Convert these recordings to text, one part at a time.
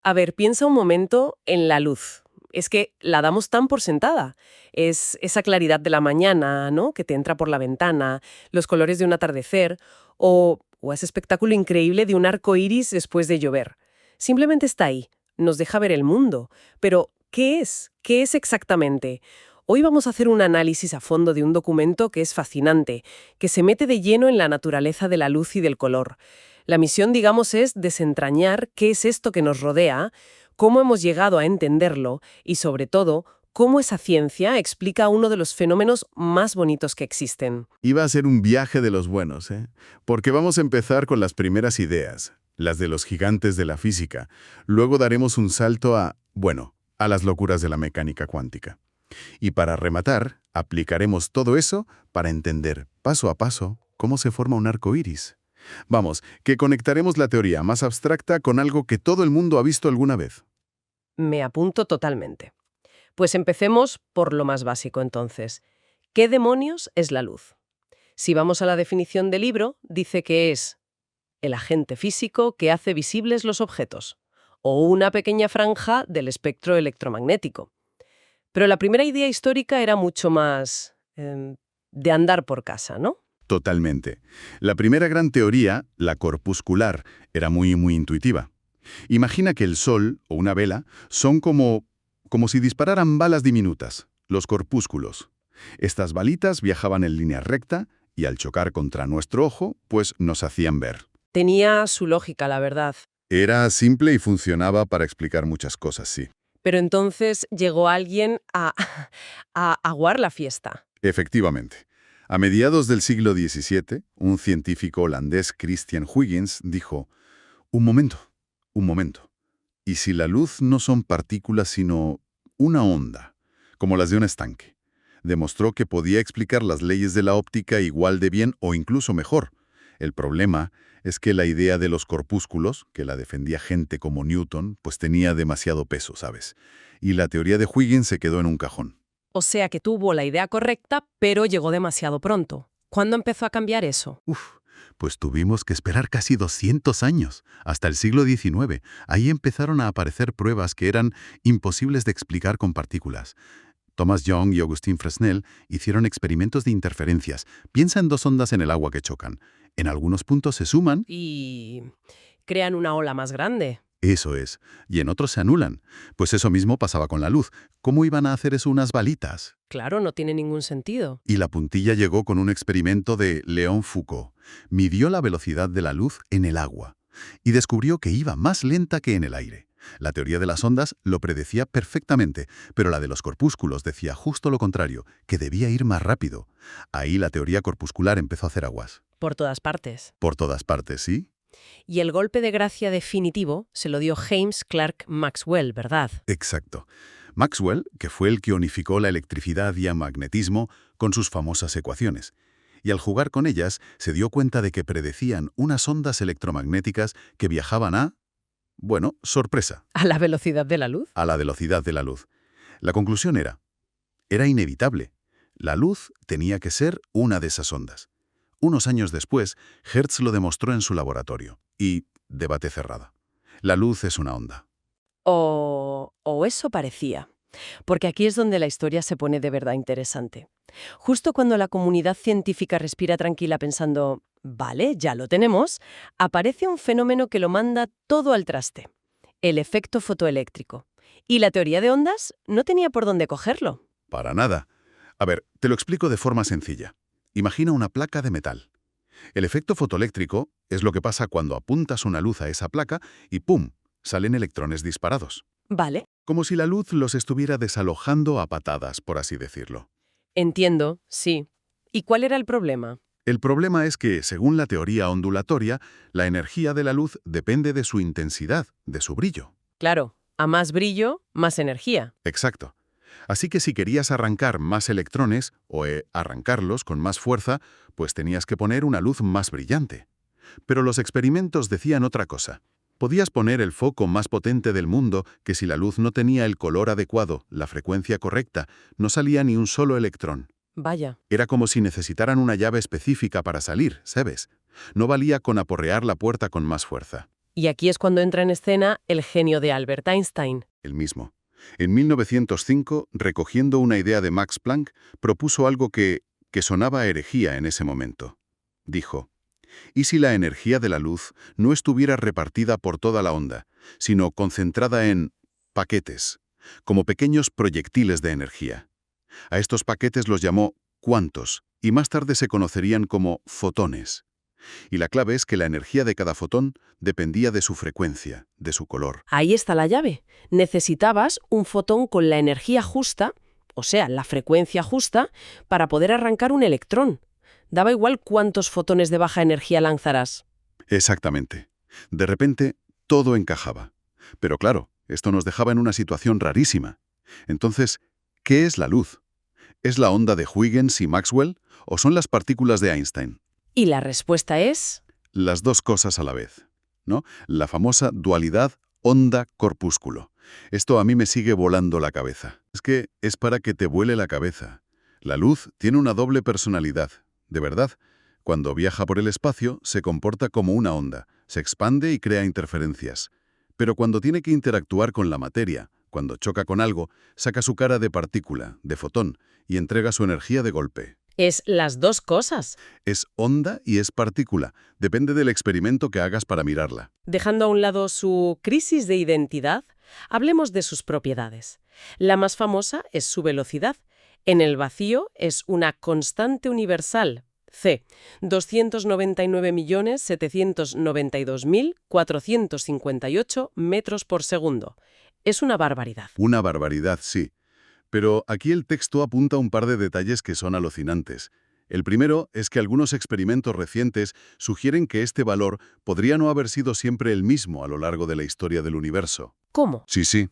A ver, piensa un momento en la luz. Es que la damos tan por sentada. Es esa claridad de la mañana, ¿no? Que te entra por la ventana, los colores de un atardecer o ese espectáculo increíble de un arco iris después de llover. Simplemente está ahí, nos deja ver el mundo. Pero, ¿qué es? ¿Qué es exactamente? Hoy vamos a hacer un análisis a fondo de un documento que es fascinante, que se mete de lleno en la naturaleza de la luz y del color. La misión, digamos, es desentrañar qué es esto que nos rodea, cómo hemos llegado a entenderlo y, sobre todo, cómo esa ciencia explica uno de los fenómenos más bonitos que existen. Iba a ser un viaje de los buenos, ¿eh? Porque vamos a empezar con las primeras ideas, las de los gigantes de la física. Luego daremos un salto a las locuras de la mecánica cuántica. Y para rematar, aplicaremos todo eso para entender paso a paso cómo se forma un arco iris. Vamos, que conectaremos la teoría más abstracta con algo que todo el mundo ha visto alguna vez. Me apunto totalmente. Pues empecemos por lo más básico entonces. ¿Qué demonios es la luz? Si vamos a la definición del libro, dice que es el agente físico que hace visibles los objetos, o una pequeña franja del espectro electromagnético. Pero la primera idea histórica era mucho más de andar por casa, ¿no? Totalmente. La primera gran teoría, la corpuscular, era muy intuitiva. Imagina que el Sol o una vela son como si dispararan balas diminutas, los corpúsculos. Estas balitas viajaban en línea recta y al chocar contra nuestro ojo, pues nos hacían ver. Tenía su lógica, la verdad. Era simple y funcionaba para explicar muchas cosas, sí. Pero entonces llegó alguien a aguar la fiesta. Efectivamente. A mediados del siglo XVII, un científico holandés, Christian Huygens, dijo: un momento. ¿Y si la luz no son partículas sino una onda, como las de un estanque? Demostró que podía explicar las leyes de la óptica igual de bien o incluso mejor. El problema es que la idea de los corpúsculos, que la defendía gente como Newton, pues tenía demasiado peso, ¿sabes? Y la teoría de Huygens se quedó en un cajón. O sea que tuvo la idea correcta, pero llegó demasiado pronto. ¿Cuándo empezó a cambiar eso? Pues tuvimos que esperar casi 200 años, hasta el siglo XIX. Ahí empezaron a aparecer pruebas que eran imposibles de explicar con partículas. Thomas Young y Augustin Fresnel hicieron experimentos de interferencias. Piensa en dos ondas en el agua que chocan. En algunos puntos se suman. Y crean una ola más grande. Eso es. Y en otros se anulan. Pues eso mismo pasaba con la luz. ¿Cómo iban a hacer eso unas balitas? Claro, no tiene ningún sentido. Y la puntilla llegó con un experimento de Léon Foucault. Midió la velocidad de la luz en el agua y descubrió que iba más lenta que en el aire. La teoría de las ondas lo predecía perfectamente, pero la de los corpúsculos decía justo lo contrario, que debía ir más rápido. Ahí la teoría corpuscular empezó a hacer aguas. Por todas partes. Por todas partes, ¿sí? Y el golpe de gracia definitivo se lo dio James Clerk Maxwell, ¿verdad? Exacto. Maxwell, que fue el que unificó la electricidad y el magnetismo con sus famosas ecuaciones. Y al jugar con ellas, se dio cuenta de que predecían unas ondas electromagnéticas que viajaban sorpresa, ¿A la velocidad de la luz? a la velocidad de la luz. La conclusión era inevitable. La luz tenía que ser una de esas ondas. Unos años después, Hertz lo demostró en su laboratorio. Y, debate cerrada, la luz es una onda. O eso parecía. Porque aquí es donde la historia se pone de verdad interesante. Justo cuando la comunidad científica respira tranquila pensando, vale, ya lo tenemos, aparece un fenómeno que lo manda todo al traste. El efecto fotoeléctrico. Y la teoría de ondas no tenía por dónde cogerlo. Para nada. A ver, te lo explico de forma sencilla. Imagina una placa de metal. El efecto fotoeléctrico es lo que pasa cuando apuntas una luz a esa placa y ¡pum!, salen electrones disparados. Vale, Como si la luz los estuviera desalojando a patadas, por así decirlo. entiendo, sí. ¿Y cuál era el problema? El problema es que, según la teoría ondulatoria, la energía de la luz depende de su intensidad, de su brillo. Claro, a más brillo, más energía. Exacto. Así que si querías arrancar más electrones o arrancarlos con más fuerza, pues tenías que poner una luz más brillante. Pero los experimentos decían otra cosa. Podías poner el foco más potente del mundo, que si la luz no tenía el color adecuado, la frecuencia correcta, no salía ni un solo electrón. Vaya. Era como si necesitaran una llave específica para salir, ¿sabes? No valía con aporrear la puerta con más fuerza. Y aquí es cuando entra en escena el genio de Albert Einstein. El mismo. En 1905, recogiendo una idea de Max Planck, propuso algo que sonaba a herejía en ese momento. Dijo: ¿y si la energía de la luz no estuviera repartida por toda la onda, sino concentrada en paquetes, como pequeños proyectiles de energía? A estos paquetes los llamó cuantos, y más tarde se conocerían como fotones. Y la clave es que la energía de cada fotón dependía de su frecuencia, de su color. Ahí está la llave. Necesitabas un fotón con la energía justa, o sea, la frecuencia justa, para poder arrancar un electrón. Daba igual cuántos fotones de baja energía lanzaras. Exactamente. De repente, todo encajaba. Pero claro, esto nos dejaba en una situación rarísima. Entonces, ¿qué es la luz? ¿Es la onda de Huygens y Maxwell o son las partículas de Einstein? Y la respuesta es... Las dos cosas a la vez, ¿no? La famosa dualidad onda-corpúsculo. Esto a mí me sigue volando la cabeza. Es que es para que te vuele la cabeza. La luz tiene una doble personalidad, de verdad. Cuando viaja por el espacio, se comporta como una onda, se expande y crea interferencias. Pero cuando tiene que interactuar con la materia, cuando choca con algo, saca su cara de partícula, de fotón, y entrega su energía de golpe. Es las dos cosas. Es onda y es partícula. Depende del experimento que hagas para mirarla. Dejando a un lado su crisis de identidad, hablemos de sus propiedades. La más famosa es su velocidad. En el vacío es una constante universal, c, 299.792.458 metros por segundo. Es una barbaridad. Una barbaridad, sí. Pero aquí el texto apunta un par de detalles que son alucinantes. El primero es que algunos experimentos recientes sugieren que este valor podría no haber sido siempre el mismo a lo largo de la historia del universo. ¿Cómo? Sí.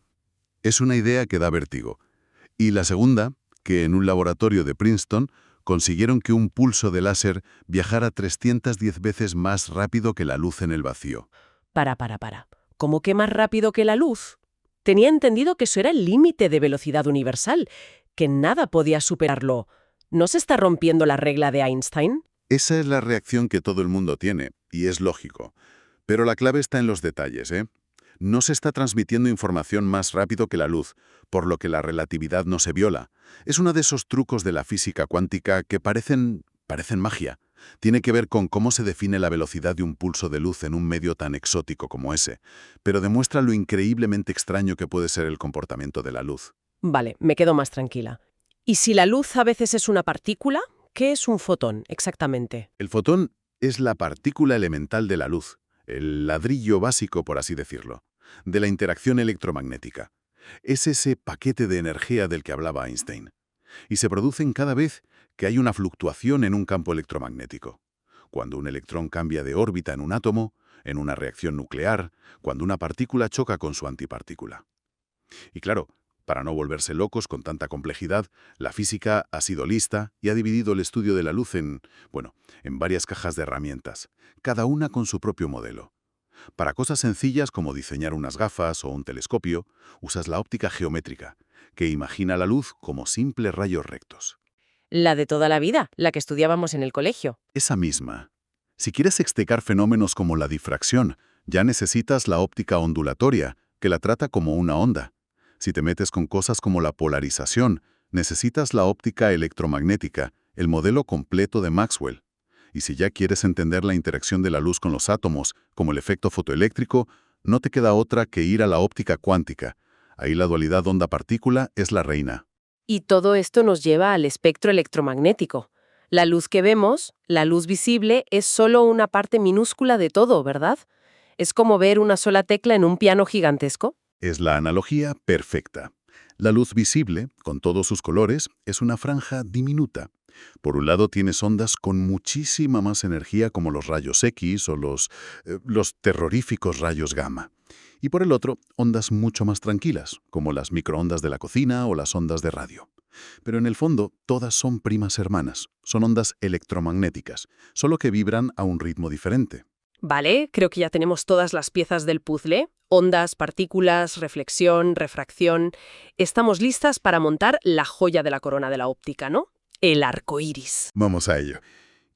Es una idea que da vértigo. Y la segunda, que en un laboratorio de Princeton consiguieron que un pulso de láser viajara 310 veces más rápido que la luz en el vacío. Para. ¿Cómo que más rápido que la luz? Tenía entendido que eso era el límite de velocidad universal, que nada podía superarlo. ¿No se está rompiendo la regla de Einstein? Esa es la reacción que todo el mundo tiene, y es lógico. Pero la clave está en los detalles, ¿eh? No se está transmitiendo información más rápido que la luz, por lo que la relatividad no se viola. Es uno de esos trucos de la física cuántica que parecen magia. Tiene que ver con cómo se define la velocidad de un pulso de luz en un medio tan exótico como ese, pero demuestra lo increíblemente extraño que puede ser el comportamiento de la luz. Vale, me quedo más tranquila. ¿Y si la luz a veces es una partícula? ¿Qué es un fotón, exactamente? El fotón es la partícula elemental de la luz, el ladrillo básico, por así decirlo, de la interacción electromagnética. Es ese paquete de energía del que hablaba Einstein. Y se producen cada vez que hay una fluctuación en un campo electromagnético. Cuando un electrón cambia de órbita en un átomo, en una reacción nuclear, cuando una partícula choca con su antipartícula. Y claro, para no volverse locos con tanta complejidad, la física ha sido lista y ha dividido el estudio de la luz en varias cajas de herramientas, cada una con su propio modelo. Para cosas sencillas como diseñar unas gafas o un telescopio, usas la óptica geométrica, que imagina la luz como simples rayos rectos. La de toda la vida, la que estudiábamos en el colegio. Esa misma. Si quieres explicar fenómenos como la difracción, ya necesitas la óptica ondulatoria, que la trata como una onda. Si te metes con cosas como la polarización, necesitas la óptica electromagnética, el modelo completo de Maxwell. Y si ya quieres entender la interacción de la luz con los átomos, como el efecto fotoeléctrico, no te queda otra que ir a la óptica cuántica. Ahí la dualidad onda-partícula es la reina. Y todo esto nos lleva al espectro electromagnético. La luz que vemos, la luz visible, es solo una parte minúscula de todo, ¿verdad? Es como ver una sola tecla en un piano gigantesco. Es la analogía perfecta. La luz visible, con todos sus colores, es una franja diminuta. Por un lado tienes ondas con muchísima más energía como los rayos X o los terroríficos rayos gamma. Y por el otro, ondas mucho más tranquilas, como las microondas de la cocina o las ondas de radio. Pero en el fondo, todas son primas hermanas. Son ondas electromagnéticas, solo que vibran a un ritmo diferente. Vale, creo que ya tenemos todas las piezas del puzzle. Ondas, partículas, reflexión, refracción. Estamos listas para montar la joya de la corona de la óptica, ¿no? El arco iris. Vamos a ello.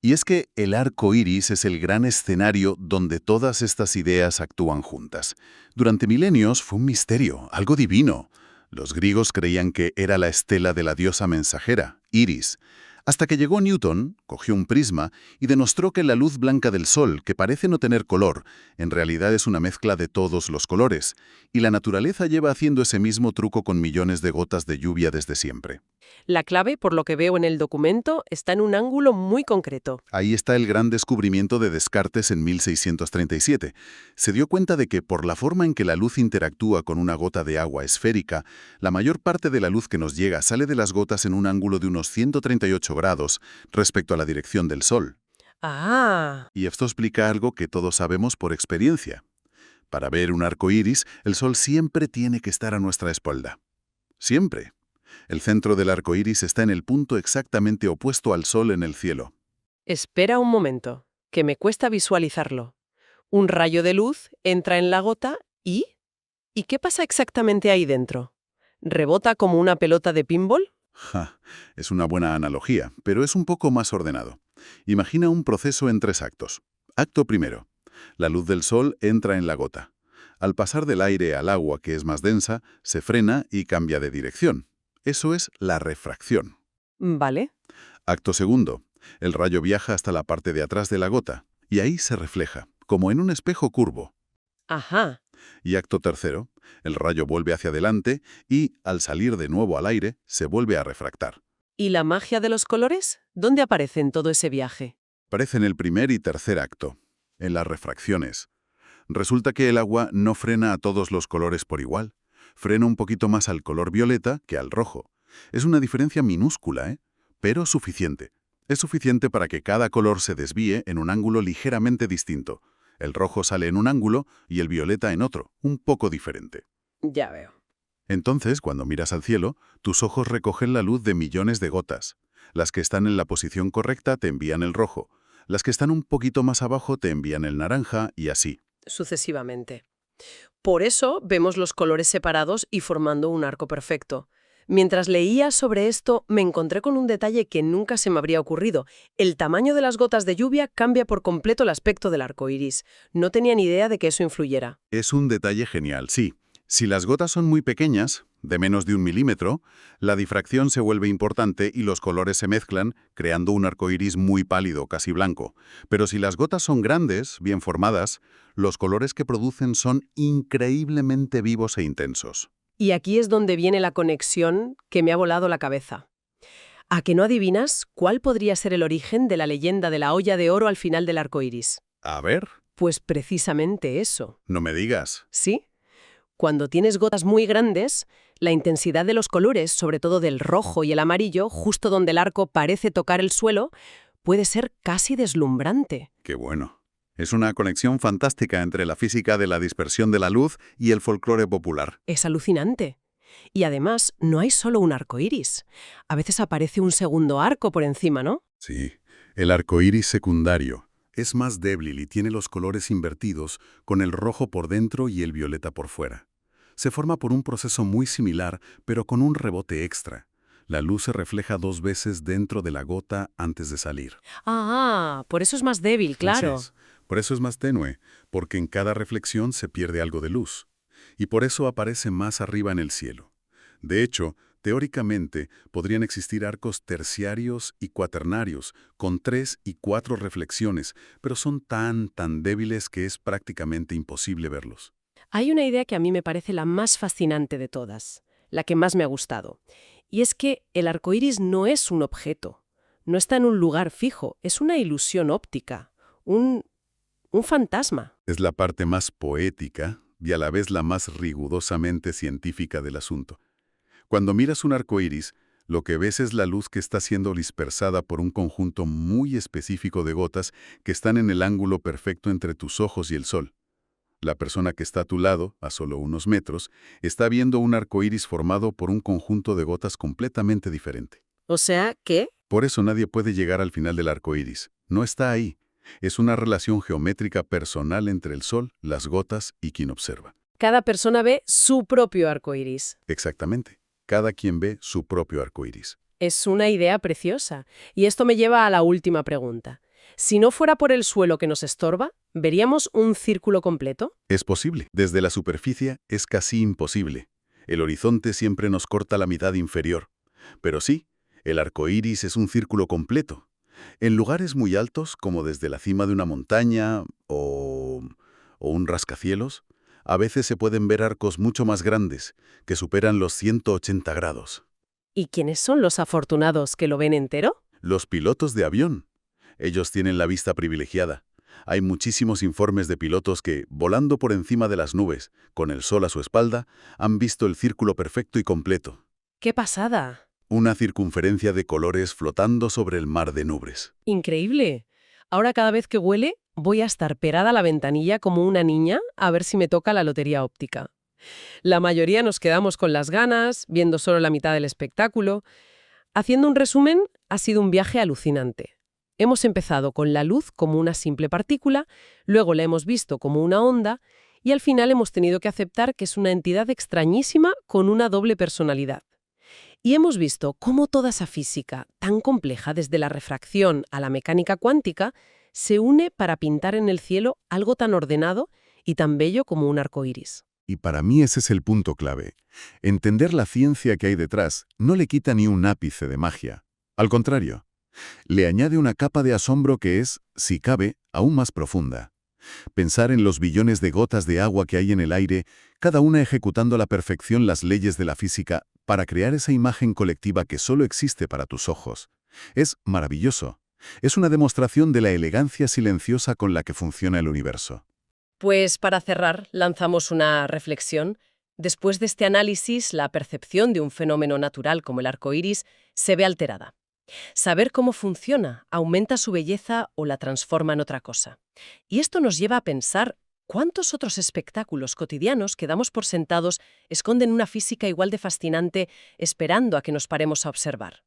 Y es que el arco iris es el gran escenario donde todas estas ideas actúan juntas. Durante milenios fue un misterio, algo divino. Los griegos creían que era la estela de la diosa mensajera, Iris. Hasta que llegó Newton, cogió un prisma y demostró que la luz blanca del Sol, que parece no tener color, en realidad es una mezcla de todos los colores. Y la naturaleza lleva haciendo ese mismo truco con millones de gotas de lluvia desde siempre. La clave, por lo que veo en el documento, está en un ángulo muy concreto. Ahí está el gran descubrimiento de Descartes en 1637. Se dio cuenta de que por la forma en que la luz interactúa con una gota de agua esférica, la mayor parte de la luz que nos llega sale de las gotas en un ángulo de unos 138 grados respecto a la dirección del Sol. Ah, Y esto explica algo que todos sabemos por experiencia. Para ver un arco iris, el Sol siempre tiene que estar a nuestra espalda. Siempre. El centro del arco iris está en el punto exactamente opuesto al Sol en el cielo. espera un momento, que me cuesta visualizarlo. Un rayo de luz entra en la gota y... ¿Y qué pasa exactamente ahí dentro? ¿Rebota como una pelota de pinball? Ja, es una buena analogía, pero es un poco más ordenado. Imagina un proceso en 3 actos. Acto primero. La luz del Sol entra en la gota. Al pasar del aire al agua, que es más densa, se frena y cambia de dirección. Eso es la refracción. Vale. Acto segundo. El rayo viaja hasta la parte de atrás de la gota, y ahí se refleja, como en un espejo curvo. Ajá. Y acto tercero. El rayo vuelve hacia adelante y, al salir de nuevo al aire, se vuelve a refractar. ¿Y la magia de los colores? ¿Dónde aparece en todo ese viaje? Aparece en el primer y tercer acto, en las refracciones. Resulta que el agua no frena a todos los colores por igual. Frena un poquito más al color violeta que al rojo. Es una diferencia minúscula, pero suficiente. Es suficiente para que cada color se desvíe en un ángulo ligeramente distinto. El rojo sale en un ángulo y el violeta en otro, un poco diferente. Ya veo. Entonces, cuando miras al cielo, tus ojos recogen la luz de millones de gotas. Las que están en la posición correcta te envían el rojo. Las que están un poquito más abajo te envían el naranja y así. Sucesivamente. Por eso vemos los colores separados y formando un arco perfecto. Mientras leía sobre esto, me encontré con un detalle que nunca se me habría ocurrido. El tamaño de las gotas de lluvia cambia por completo el aspecto del arco iris. No tenía ni idea de que eso influyera. Es un detalle genial, sí. Si las gotas son muy pequeñas, de menos de 1 milímetro, la difracción se vuelve importante y los colores se mezclan, creando un arco iris muy pálido, casi blanco. Pero si las gotas son grandes, bien formadas, los colores que producen son increíblemente vivos e intensos. Y aquí es donde viene la conexión que me ha volado la cabeza. ¿A que no adivinas cuál podría ser el origen de la leyenda de la olla de oro al final del arco iris? A ver, Pues precisamente eso. no me digas. ¿Sí? Cuando tienes gotas muy grandes, la intensidad de los colores, sobre todo del rojo y el amarillo, justo donde el arco parece tocar el suelo, puede ser casi deslumbrante. Qué bueno. Es una conexión fantástica entre la física de la dispersión de la luz y el folclore popular. Es alucinante. Y además, no hay solo un arco iris. A veces aparece un segundo arco por encima, ¿no? Sí, el arco iris secundario es más débil y tiene los colores invertidos, con el rojo por dentro y el violeta por fuera. Se forma por un proceso muy similar, pero con un rebote extra. La luz se refleja 2 veces dentro de la gota antes de salir. Ah, por eso es más débil, claro. Así es. Por eso es más tenue, porque en cada reflexión se pierde algo de luz. Y por eso aparece más arriba en el cielo. De hecho, teóricamente, podrían existir arcos terciarios y cuaternarios, con 3 y 4 reflexiones, pero son tan débiles que es prácticamente imposible verlos. Hay una idea que a mí me parece la más fascinante de todas, la que más me ha gustado. Y es que el arco iris no es un objeto, no está en un lugar fijo, es una ilusión óptica, un fantasma. Es la parte más poética y a la vez la más rigurosamente científica del asunto. Cuando miras un arco iris, lo que ves es la luz que está siendo dispersada por un conjunto muy específico de gotas que están en el ángulo perfecto entre tus ojos y el sol. La persona que está a tu lado, a solo unos metros, está viendo un arco iris formado por un conjunto de gotas completamente diferente. O sea que Por eso nadie puede llegar al final del arco iris. No está ahí. Es una relación geométrica personal entre el sol, las gotas y quien observa. cada persona ve su propio arco iris. Exactamente. Cada quien ve su propio arco iris. Es una idea preciosa. Y esto me lleva a la última pregunta. Si no fuera por el suelo que nos estorba, ¿veríamos un círculo completo? Es posible. Desde la superficie es casi imposible. El horizonte siempre nos corta la mitad inferior. Pero sí, el arco iris es un círculo completo. En lugares muy altos, como desde la cima de una montaña o un rascacielos, a veces se pueden ver arcos mucho más grandes, que superan los 180 grados. ¿Y quiénes son los afortunados que lo ven entero? Los pilotos de avión. Ellos tienen la vista privilegiada. Hay muchísimos informes de pilotos que, volando por encima de las nubes, con el sol a su espalda, han visto el círculo perfecto y completo. ¡Qué pasada! Una circunferencia de colores flotando sobre el mar de nubes. Increíble. Ahora cada vez que huele, voy a estar pegada a la ventanilla como una niña a ver si me toca la lotería óptica. La mayoría nos quedamos con las ganas, viendo solo la mitad del espectáculo. Haciendo un resumen, ha sido un viaje alucinante. Hemos empezado con la luz como una simple partícula, luego la hemos visto como una onda y al final hemos tenido que aceptar que es una entidad extrañísima con una doble personalidad. Y hemos visto cómo toda esa física, tan compleja desde la refracción a la mecánica cuántica, se une para pintar en el cielo algo tan ordenado y tan bello como un arco iris. Y para mí ese es el punto clave. Entender la ciencia que hay detrás no le quita ni un ápice de magia. Al contrario, le añade una capa de asombro que es, si cabe, aún más profunda. Pensar en los billones de gotas de agua que hay en el aire, cada una ejecutando a la perfección las leyes de la física para crear esa imagen colectiva que solo existe para tus ojos. Es maravilloso. Es una demostración de la elegancia silenciosa con la que funciona el universo. Pues para cerrar, lanzamos una reflexión. Después de este análisis, la percepción de un fenómeno natural como el arco iris se ve alterada. Saber cómo funciona aumenta su belleza o la transforma en otra cosa. Y esto nos lleva a pensar cuántos otros espectáculos cotidianos que damos por sentados esconden una física igual de fascinante esperando a que nos paremos a observar.